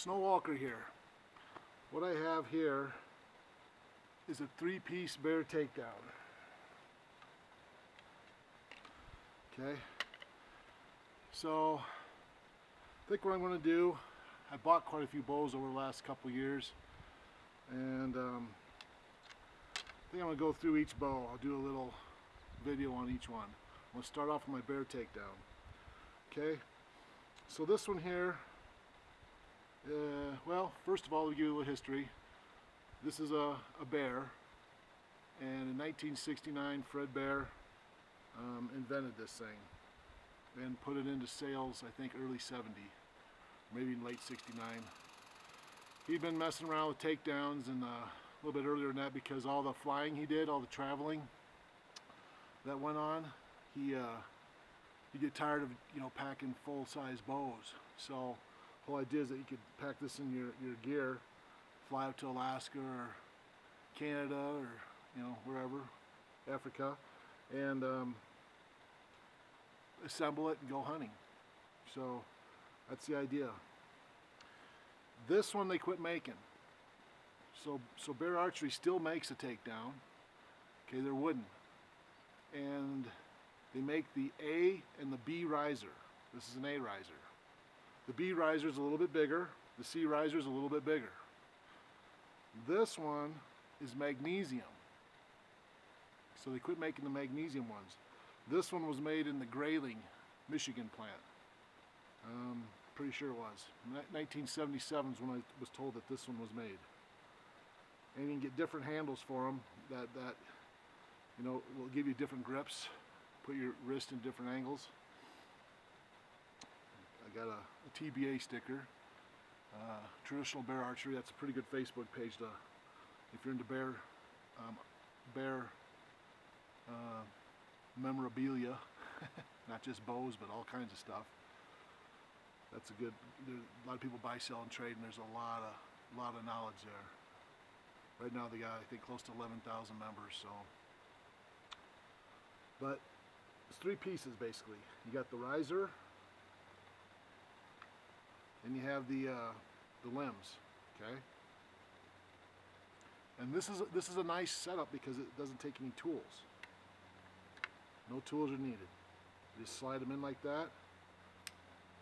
Snow walker here. What I have here is a 3-piece bear takedown. Okay, so I think what I'm going to do, I bought quite a few bows over the last couple years, and I think I'm going to go through each bow. I'll do a little video on each one. I'm going to start off with my bear takedown. Okay, so this one here, well, first of all, to give you a little history, this is a bear, and in 1969 Fred Bear invented this thing and put it into sales, I think early 70, maybe late 69. He'd been messing around with takedowns and a little bit earlier than that, because all the flying he did, all the traveling that went on, he get tired of, you know, packing full-size bows. So the whole idea is that you could pack this in your gear, fly out to Alaska or Canada or, you know, wherever, Africa, and assemble it and go hunting. So that's the idea. This one they quit making. So Bear Archery still makes a takedown. Okay, they're wooden, and they make the A and the B riser. This is an A riser. The B riser is a little bit bigger. The C riser is a little bit bigger. This one is magnesium. So they quit making the magnesium ones. This one was made in the Grayling, Michigan plant. Pretty sure it was. 1977 is when I was told that this one was made. And you can get different handles for them that you know, will give you different grips. Put your wrist in different angles. I got a TBA sticker. Traditional Bear Archery. That's a pretty good Facebook page to, if you're into bear memorabilia, not just bows, but all kinds of stuff. That's a good. A lot of people buy, sell, and trade, and there's a lot of knowledge there. Right now, they got, I think, close to 11,000 members. So, but it's 3 pieces basically. You got the riser, and you have the limbs. Okay. And this is a nice setup because it doesn't take any tools. No tools are needed. You just slide them in like that,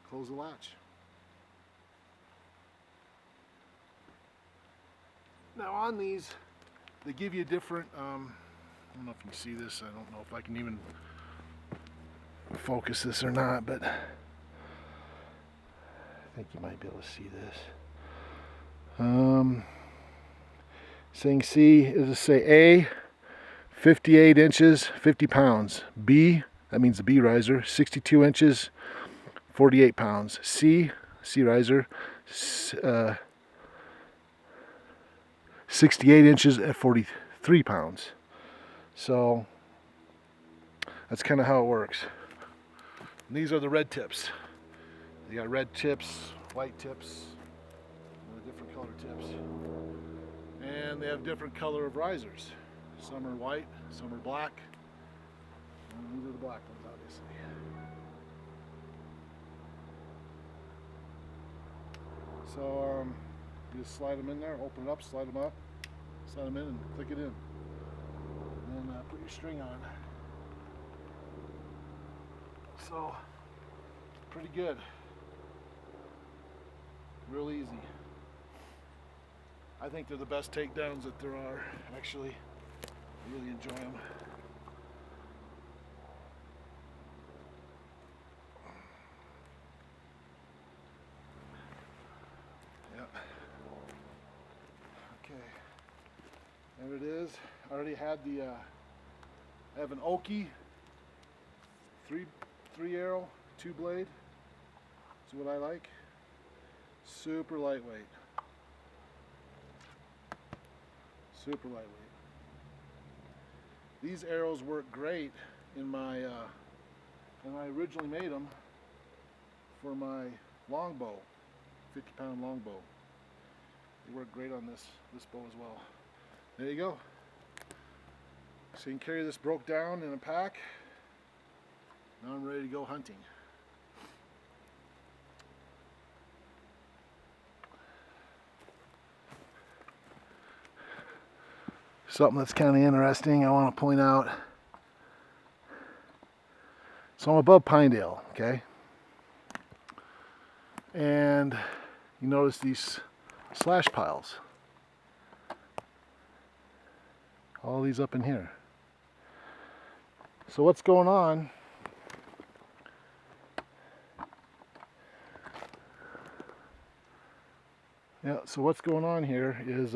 close the latch. Now on these, they give you different, I don't know if you can see this, I don't know if I can even focus this or not, but I think you might be able to see this. Saying C, it'll say A, 58 inches, 50 pounds. B, that means the B riser, 62 inches, 48 pounds. C riser, 68 inches at 43 pounds. So that's kind of how it works. And these are the red tips. You got red tips, white tips, different color tips. And they have different color of risers. Some are white, some are black. And these are the black ones, obviously. So you just slide them in there, open it up, slide them up, slide them in, and click it in. And then put your string on. So, pretty good. Real easy. I think they're the best takedowns that there are, actually. I really enjoy them. Yep. Okay. There it is. I already had the, I have an Oki 3 arrow, 2 blade. That's what I like. Super lightweight. Super lightweight. These arrows work great in my, and I originally made them for my longbow, 50-pound longbow. They work great on this bow as well. There you go. So you can carry this broke down in a pack. Now I'm ready to go hunting. something that's kind of interesting I want to point out. So I'm above Pinedale, okay? And you notice these slash piles. All these up in here. So what's going on? Yeah, so what's going on here is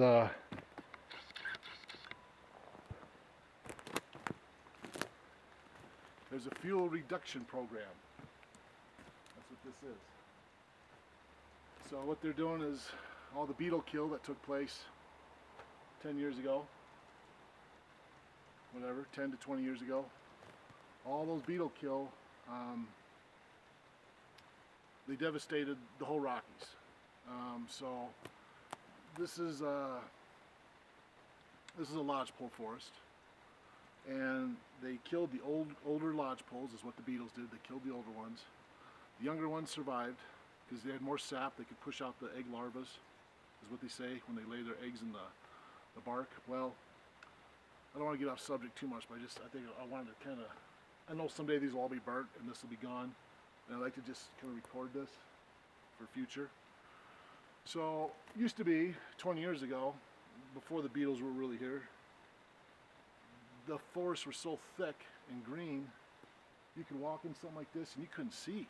there's a fuel reduction program. That's what this is. So what they're doing is all the beetle kill that took place 10 years ago, whatever, 10 to 20 years ago, all those beetle kill, they devastated the whole Rockies. So this is a lodgepole forest, and they killed the older lodgepoles is what the beetles did. They killed the older ones. The younger ones survived because they had more sap. They could push out the egg larvae, is what they say when they lay their eggs in the bark. Well, I don't want to get off subject too much, but I think I wanted to kind of, I know someday these will all be burnt and this will be gone, and I'd like to just kind of record this for future. So, used to be, 20 years ago, before the beetles were really here, the forests were so thick and green, you could walk in something like this and you couldn't see.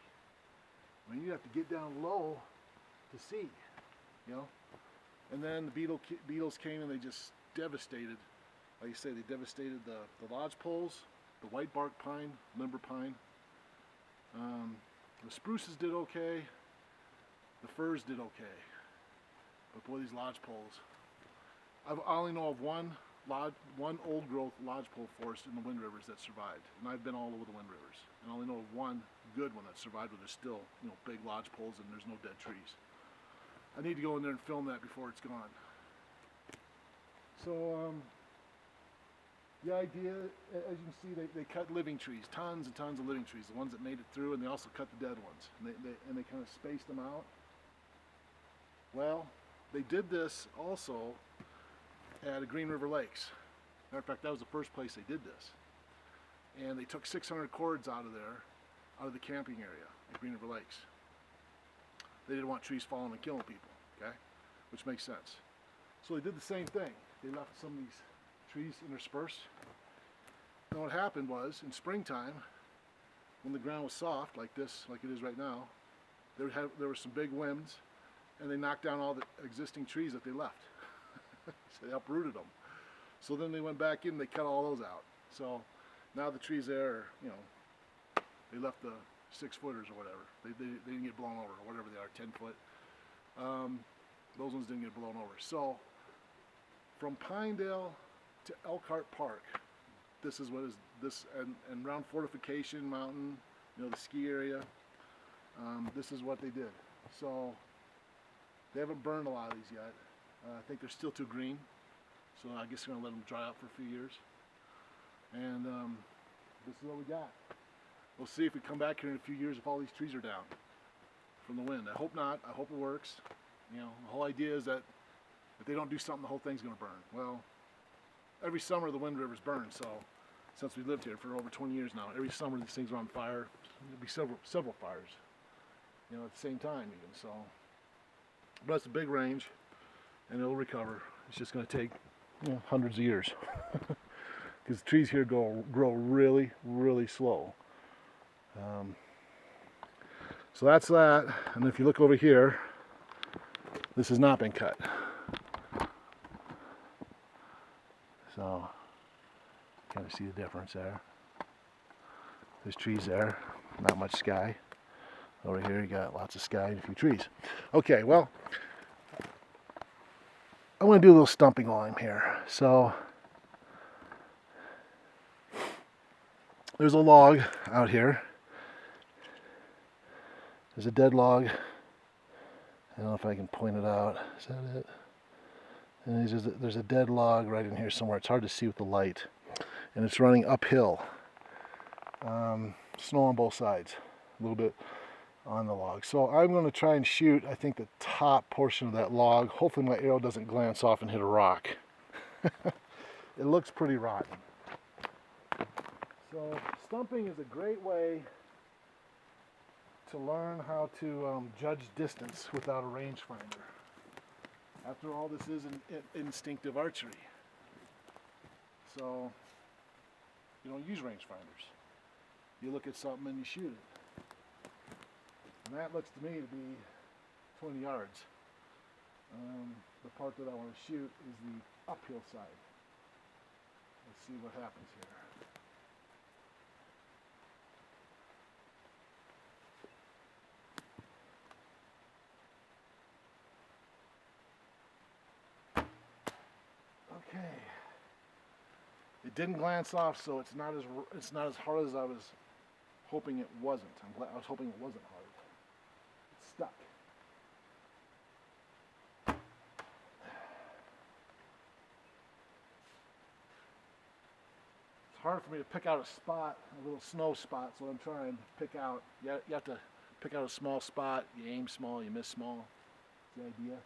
I mean, you'd have to get down low to see, you know? And then the beetles came and they just devastated, like you say, they devastated the lodgepoles, the white bark pine, limber pine. The spruces did okay, the firs did okay. But boy, these lodgepoles. I only know of one old growth lodgepole forest in the Wind Rivers that survived. And I've been all over the Wind Rivers. And I only know of one good one that survived where there's still, you know, big lodgepoles and there's no dead trees. I need to go in there and film that before it's gone. So, the idea, as you can see, they cut living trees, tons and tons of living trees, the ones that made it through, and they also cut the dead ones. And they kind of spaced them out. Well, they did this also at the Green River Lakes. Matter of fact, that was the first place they did this. And they took 600 cords out of there, out of the camping area at Green River Lakes. They didn't want trees falling and killing people, okay? Which makes sense. So they did the same thing. They left some of these trees interspersed. And what happened was, in springtime, when the ground was soft, like this, like it is right now, there were some big winds, and they knocked down all the existing trees that they left. So they uprooted them. So then they went back in and they cut all those out. So now the trees there are, you know, they left the 6-footers or whatever. They didn't get blown over, or whatever they are, 10 foot. Those ones didn't get blown over. So from Pinedale to Elkhart Park, this is what is this, and around Fortification Mountain, you know, the ski area, this is what they did. So they haven't burned a lot of these yet. I think they're still too green, so I guess we're going to let them dry out for a few years. And this is what we got. We'll see if we come back here in a few years if all these trees are down from the wind. I hope not. I hope it works. You know, the whole idea is that if they don't do something, the whole thing's going to burn. Well, every summer the Wind Rivers burn, so since we lived here for over 20 years now, every summer these things are on fire. There'll be several fires, you know, at the same time even. So, but it's a big range, and it'll recover. It's just going to take, you know, hundreds of years, because the trees here grow really, really slow. So that's that. And if you look over here, this has not been cut. So, kind of see the difference there. There's trees there, not much sky. Over here you got lots of sky and a few trees. Okay, well, I'm going to do a little stumping while I'm here. So, there's a log out here. There's a dead log. I don't know if I can point it out. Is that it? And there's a dead log right in here somewhere. It's hard to see with the light. And it's running uphill. Snow on both sides. A little bit on the log. So I'm going to try and shoot, I think, the top portion of that log. Hopefully my arrow doesn't glance off and hit a rock. it looks pretty rotten. So stumping is a great way to learn how to judge distance without a rangefinder. After all, this is an instinctive archery. So you don't use rangefinders. You look at something and you shoot it. And that looks to me to be 20 yards. The part that I want to shoot is the uphill side. Let's see what happens here. Okay. It didn't glance off, so it's not as hard as I was hoping it wasn't. I was hoping it wasn't hard. It's stuck. It's hard for me to pick out a spot, a little snow spot, so I'm trying to pick out. You have to pick out a small spot. You aim small, you miss small. That's the idea.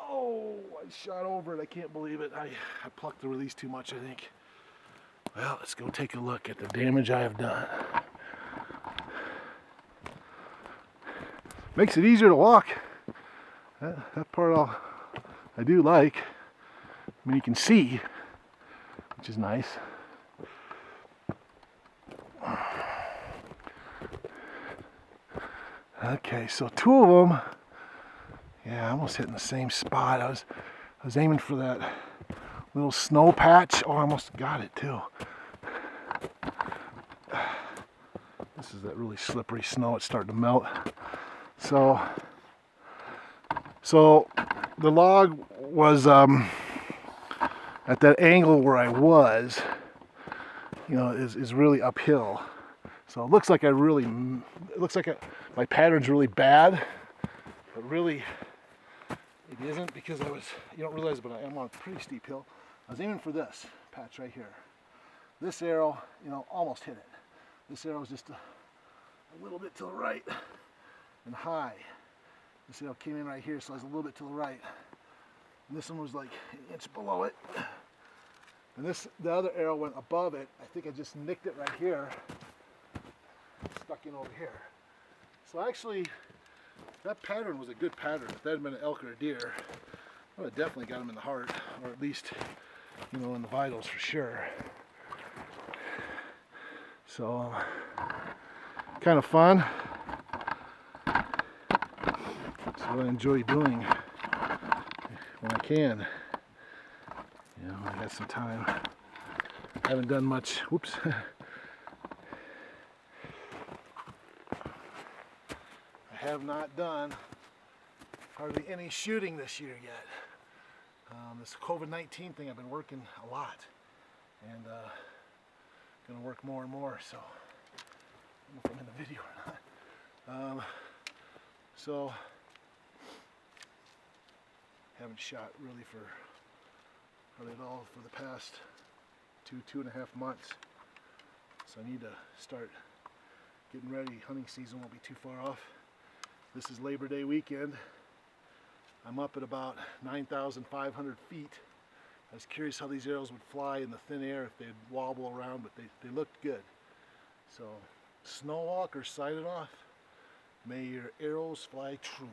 Oh, I shot over it. I can't believe it. I plucked the release too much, I think. Well, let's go take a look at the damage I have done. Makes it easier to walk. That part I do like. I mean, you can see, which is nice. Okay, so two of them. Yeah, almost hitting the same spot. I was aiming for that little snow patch. Oh, I almost got it too. This is that really slippery snow. It's starting to melt. So the log was at that angle where I was, you know, is really uphill. So it looks like my pattern's really bad, but really it isn't, because you don't realize, but I am on a pretty steep hill. I was aiming for this patch right here. This arrow, you know, almost hit it. This arrow was just a little bit to the right and high. This arrow came in right here, so I was a little bit to the right. And this one was like an inch below it. And the other arrow went above it. I think I just nicked it right here. Stuck in over here. So actually, that pattern was a good pattern. If that had been an elk or a deer, I would have definitely got him in the heart, or at least, you know, in the vitals for sure. So, kind of fun. That's what I enjoy doing when I can. You know, I got some time. I haven't done much. Whoops. I have not done hardly any shooting this year yet. This COVID-19 thing, I've been working a lot, and going to work more and more. So I don't know if I'm in the video or not. So haven't shot really for hardly at all for the past 2.5 months. So I need to start getting ready. Hunting season won't be too far off. This is Labor Day weekend. I'm up at about 9,500 feet. I was curious how these arrows would fly in the thin air, if they'd wobble around, but they looked good. So, Snowhawk or sight it off, may your arrows fly true.